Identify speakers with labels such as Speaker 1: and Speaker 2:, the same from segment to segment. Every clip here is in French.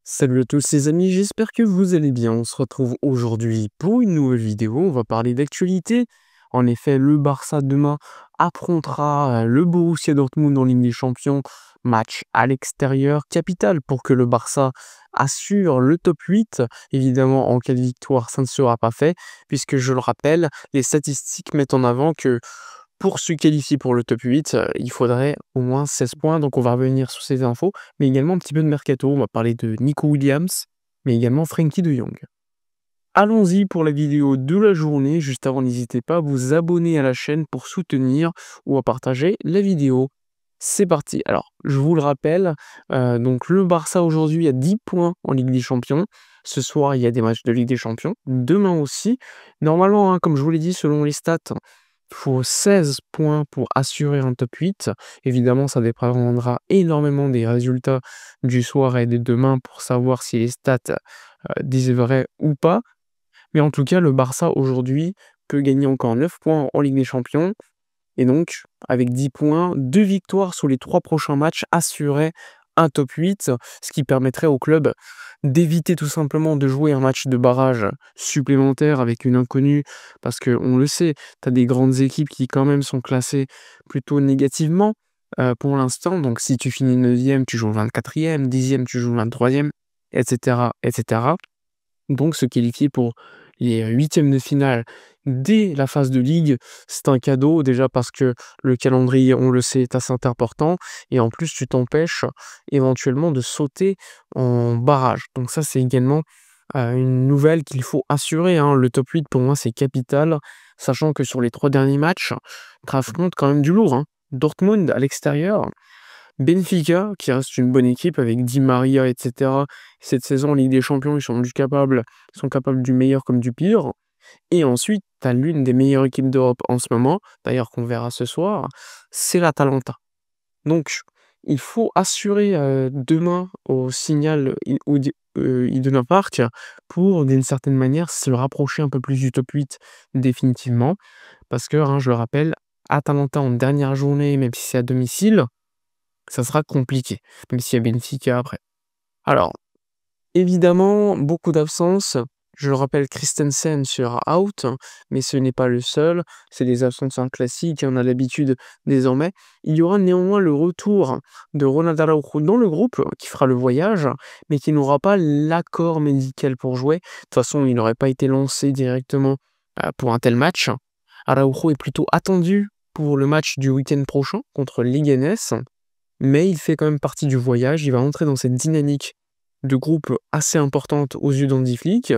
Speaker 1: Salut à tous les amis, j'espère que vous allez bien. On se retrouve aujourd'hui pour une nouvelle vidéo. On va parler d'actualité. En effet, le Barça demain affrontera le Borussia Dortmund en Ligue des Champions. Match à l'extérieur, capital pour que le Barça assure le top 8. Évidemment, en cas de victoire, ça ne sera pas fait, puisque je le rappelle, les statistiques mettent en avant que pour se qualifier pour le top 8, il faudrait au moins 16 points, donc on va revenir sur ces infos, mais également un petit peu de mercato. On va parler de Nico Williams, mais également Frenkie de Jong. Allons-y pour la vidéo de la journée. Juste avant, n'hésitez pas à vous abonner à la chaîne pour soutenir ou à partager la vidéo. C'est parti. Alors, je vous le rappelle, donc le Barça aujourd'hui a 10 points en Ligue des Champions. Ce soir, il y a des matchs de Ligue des Champions. Demain aussi. Normalement, hein, comme je vous l'ai dit, selon les stats, il faut 16 points pour assurer un top 8. Évidemment, ça dépendra énormément des résultats du soir et de demain pour savoir si les stats disent vrai ou pas. Mais en tout cas, le Barça aujourd'hui peut gagner encore 9 points en Ligue des Champions. Et donc, avec 10 points, 2 victoires sur les 3 prochains matchs assuraient un top 8, ce qui permettrait au club d'éviter tout simplement de jouer un match de barrage supplémentaire avec une inconnue, parce qu'on le sait, tu as des grandes équipes qui quand même sont classées plutôt négativement pour l'instant. Donc si tu finis 9e, tu joues le 24e, 10e, tu joues le 23e, etc., etc. Donc se qualifier pour les huitièmes de finale dès la phase de ligue, c'est un cadeau déjà parce que le calendrier, on le sait, est assez important et en plus tu t'empêches éventuellement de sauter en barrage. Donc ça c'est également une nouvelle qu'il faut assurer, hein. Le top 8 pour moi c'est capital, sachant que sur les 3 derniers matchs, tu affrontes quand même du lourd, hein. Dortmund à l'extérieur, Benfica, qui reste une bonne équipe avec Di Maria, etc. Cette saison en Ligue des Champions, ils sont capables du meilleur comme du pire. Et ensuite, tu as l'une des meilleures équipes d'Europe en ce moment, d'ailleurs qu'on verra ce soir, c'est l'Atalanta. Donc, il faut assurer demain au Signal Iduna Park pour, d'une certaine manière, se rapprocher un peu plus du top 8 définitivement. Parce que, hein, je le rappelle, Atalanta en dernière journée, même si c'est à domicile, ça sera compliqué, même s'il y a Benfica après. Alors, évidemment, beaucoup d'absences. Je le rappelle, Christensen sera out, mais ce n'est pas le seul. C'est des absences en classique, on a l'habitude désormais. Il y aura néanmoins le retour de Ronald Araujo dans le groupe, qui fera le voyage, mais qui n'aura pas l'accord médical pour jouer. De toute façon, il n'aurait pas été lancé directement pour un tel match. Araujo est plutôt attendu pour le match du week-end prochain contre Leganés, mais il fait quand même partie du voyage. Il va entrer dans cette dynamique de groupe assez importante aux yeux d'Hansi Flick.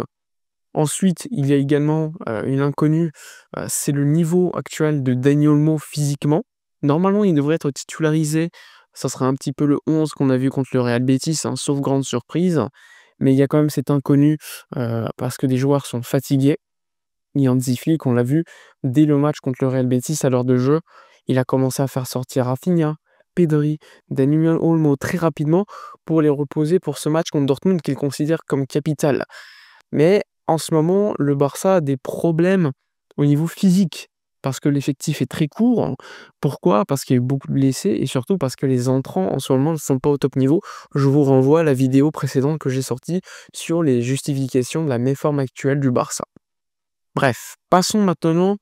Speaker 1: Ensuite, il y a également une inconnue, c'est le niveau actuel de Dani Olmo physiquement. Normalement, il devrait être titularisé, ça sera un petit peu le 11 qu'on a vu contre le Real Betis, hein, sauf grande surprise. Mais il y a quand même cette inconnue, parce que des joueurs sont fatigués. Et Hansi Flick, on l'a vu, dès le match contre le Real Betis à l'heure de jeu, il a commencé à faire sortir Rafinha, Pedri, Dani Olmo très rapidement pour les reposer pour ce match contre Dortmund qu'il considère comme capital. Mais en ce moment, le Barça a des problèmes au niveau physique, parce que l'effectif est très court. Pourquoi? Parce qu'il y a eu beaucoup de blessés et surtout parce que les entrants en ce moment ne sont pas au top niveau. Je vous renvoie à la vidéo précédente que j'ai sortie sur les justifications de la méforme actuelle du Barça. Bref, passons maintenant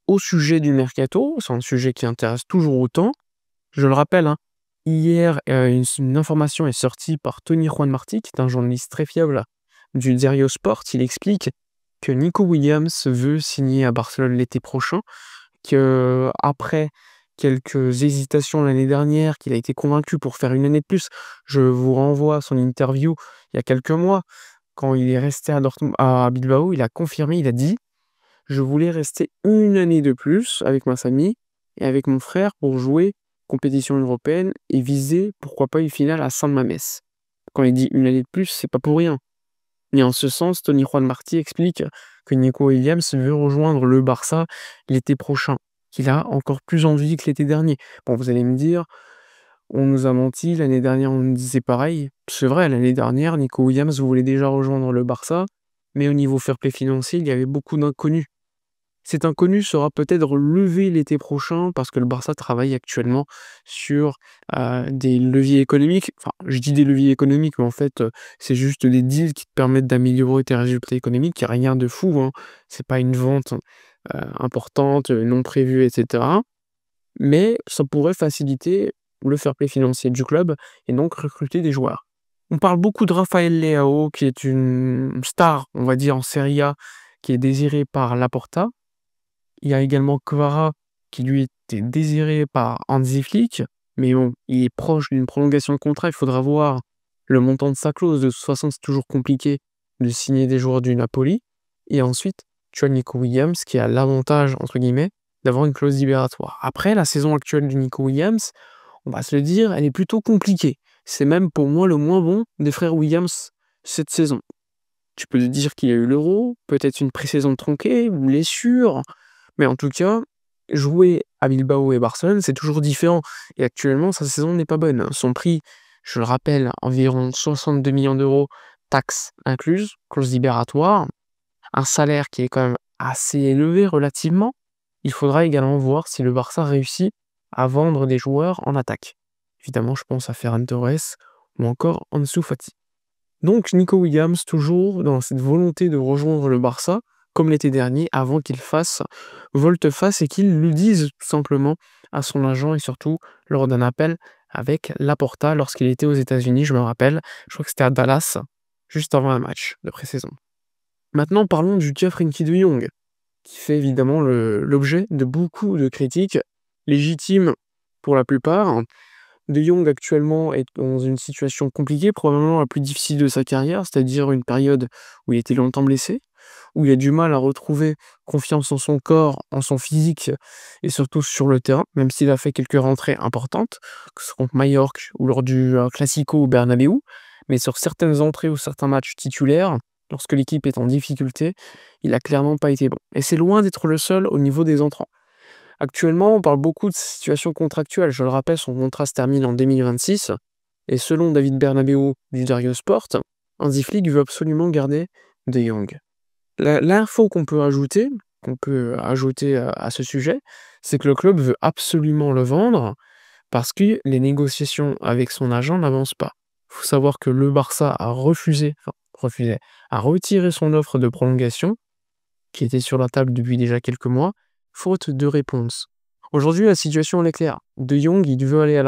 Speaker 1: au sujet du mercato. C'est un sujet qui intéresse toujours autant. Je le rappelle, hein, hier, une information est sortie par Tony Juan Martí, qui est un journaliste très fiable du Diario Sport. Il explique que Nico Williams veut signer à Barcelone l'été prochain, que après quelques hésitations l'année dernière, qu'il a été convaincu pour faire une année de plus. Je vous renvoie à son interview il y a quelques mois, quand il est resté à Bilbao, il a confirmé, il a dit: je voulais rester une année de plus avec ma famille et avec mon frère pour jouer compétition européenne et viser, pourquoi pas, une finale à San-Mamés. Quand il dit une année de plus, c'est pas pour rien. Et en ce sens, Tony Juan Martí explique que Nico Williams veut rejoindre le Barça l'été prochain, qu'il a encore plus envie que l'été dernier. Bon, vous allez me dire, on nous a menti, l'année dernière on nous disait pareil. C'est vrai, l'année dernière, Nico Williams voulait déjà rejoindre le Barça, mais au niveau fair play financier, il y avait beaucoup d'inconnus. Cet inconnu sera peut-être levé l'été prochain parce que le Barça travaille actuellement sur, des leviers économiques. Enfin, je dis des leviers économiques, mais en fait, c'est juste des deals qui te permettent d'améliorer tes résultats économiques. Il y a rien de fou, hein. C'est pas une vente, importante, non prévue et cetera. Mais ça pourrait faciliter le fair play financier du club et donc recruter des joueurs. On parle beaucoup de Rafael Leao qui est une star, on va dire, en Serie A, qui est désiré par Laporta. Il y a également Kvara qui lui était désiré par Hansi Flick, mais bon, il est proche d'une prolongation de contrat, il faudra voir le montant de sa clause. De toute façon, c'est toujours compliqué de signer des joueurs du Napoli. Et ensuite, tu as Nico Williams qui a l'avantage, entre guillemets, d'avoir une clause libératoire. Après, la saison actuelle de Nico Williams, on va se le dire, elle est plutôt compliquée. C'est même pour moi le moins bon des frères Williams cette saison. Tu peux te dire qu'il y a eu l'Euro, peut-être une pré-saison tronquée, blessure, mais en tout cas, jouer à Bilbao et Barcelone, c'est toujours différent. Et actuellement, sa saison n'est pas bonne. Son prix, je le rappelle, environ 62 millions d'euros, taxes incluses, clause libératoire, un salaire qui est quand même assez élevé relativement. Il faudra également voir si le Barça réussit à vendre des joueurs en attaque. Évidemment, je pense à Ferran Torres ou encore Ansu Fati. Donc Nico Williams, toujours dans cette volonté de rejoindre le Barça, comme l'été dernier, avant qu'il fasse volte-face et qu'il le dise tout simplement à son agent et surtout lors d'un appel avec Laporta lorsqu'il était aux États-Unis, je me rappelle, je crois que c'était à Dallas, juste avant un match de pré-saison. Maintenant, parlons du cas Frenkie de Jong, qui fait évidemment l'objet de beaucoup de critiques légitimes pour la plupart. De Jong actuellement est dans une situation compliquée, probablement la plus difficile de sa carrière, c'est-à-dire une période où il était longtemps blessé, où il a du mal à retrouver confiance en son corps, en son physique et surtout sur le terrain, même s'il a fait quelques rentrées importantes, que ce soit contre Mallorca ou lors du Classico au Bernabéu, mais sur certaines entrées ou certains matchs titulaires, lorsque l'équipe est en difficulté, il a clairement pas été bon. Et c'est loin d'être le seul au niveau des entrants. Actuellement, on parle beaucoup de situation contractuelle. Je le rappelle, son contrat se termine en 2026. Et selon David Bernabéu du Diario Sport, Hansi Flick veut absolument garder De Jong. L'info qu'on peut ajouter à ce sujet, c'est que le club veut absolument le vendre parce que les négociations avec son agent n'avancent pas. Il faut savoir que le Barça a a retiré son offre de prolongation, qui était sur la table depuis déjà quelques mois, faute de réponse. Aujourd'hui, la situation elle est claire. De Jong, il veut aller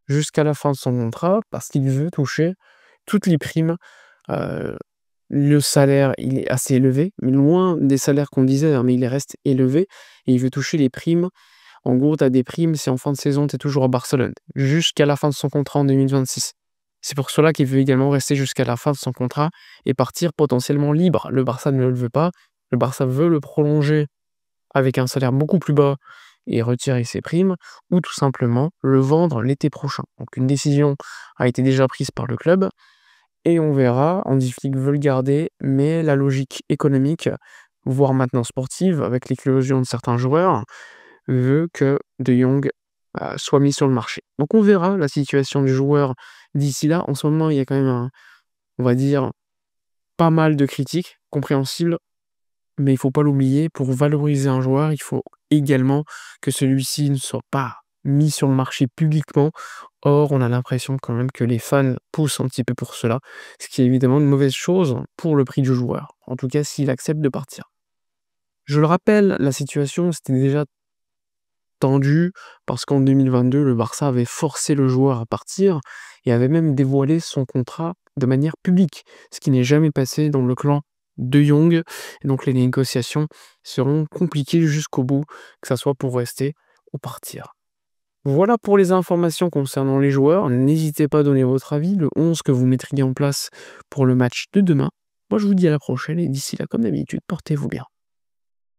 Speaker 1: jusqu'à la fin de son contrat, parce qu'il veut toucher toutes les primes. Le salaire, il est assez élevé, mais loin des salaires qu'on disait, hein, mais il reste élevé, et il veut toucher les primes. En gros, tu as des primes si en fin de saison, tu es toujours à Barcelone, jusqu'à la fin de son contrat en 2026. C'est pour cela qu'il veut également rester jusqu'à la fin de son contrat et partir potentiellement libre. Le Barça ne le veut pas. Le Barça veut le prolonger avec un salaire beaucoup plus bas et retirer ses primes, ou tout simplement le vendre l'été prochain. Donc une décision a été déjà prise par le club, et on verra. Hansi Flick veut le garder, mais la logique économique, voire maintenant sportive, avec l'éclosion de certains joueurs, veut que De Jong soit mis sur le marché. Donc on verra la situation du joueur d'ici là. En ce moment, il y a quand même, on va dire, pas mal de critiques compréhensibles, mais il faut pas l'oublier, pour valoriser un joueur, il faut également que celui-ci ne soit pas mis sur le marché publiquement. Or, on a l'impression quand même que les fans poussent un petit peu pour cela, ce qui est évidemment une mauvaise chose pour le prix du joueur. En tout cas, s'il accepte de partir. Je le rappelle, la situation, c'était déjà tendu parce qu'en 2022, le Barça avait forcé le joueur à partir et avait même dévoilé son contrat de manière publique, ce qui n'est jamais passé dans le clan De Jong. Et donc les négociations seront compliquées jusqu'au bout, que ça soit pour rester ou partir. Voilà pour les informations concernant les joueurs. N'hésitez pas à donner votre avis, le 11 que vous mettriez en place pour le match de demain. Moi, je vous dis à la prochaine et d'ici là, comme d'habitude, portez-vous bien.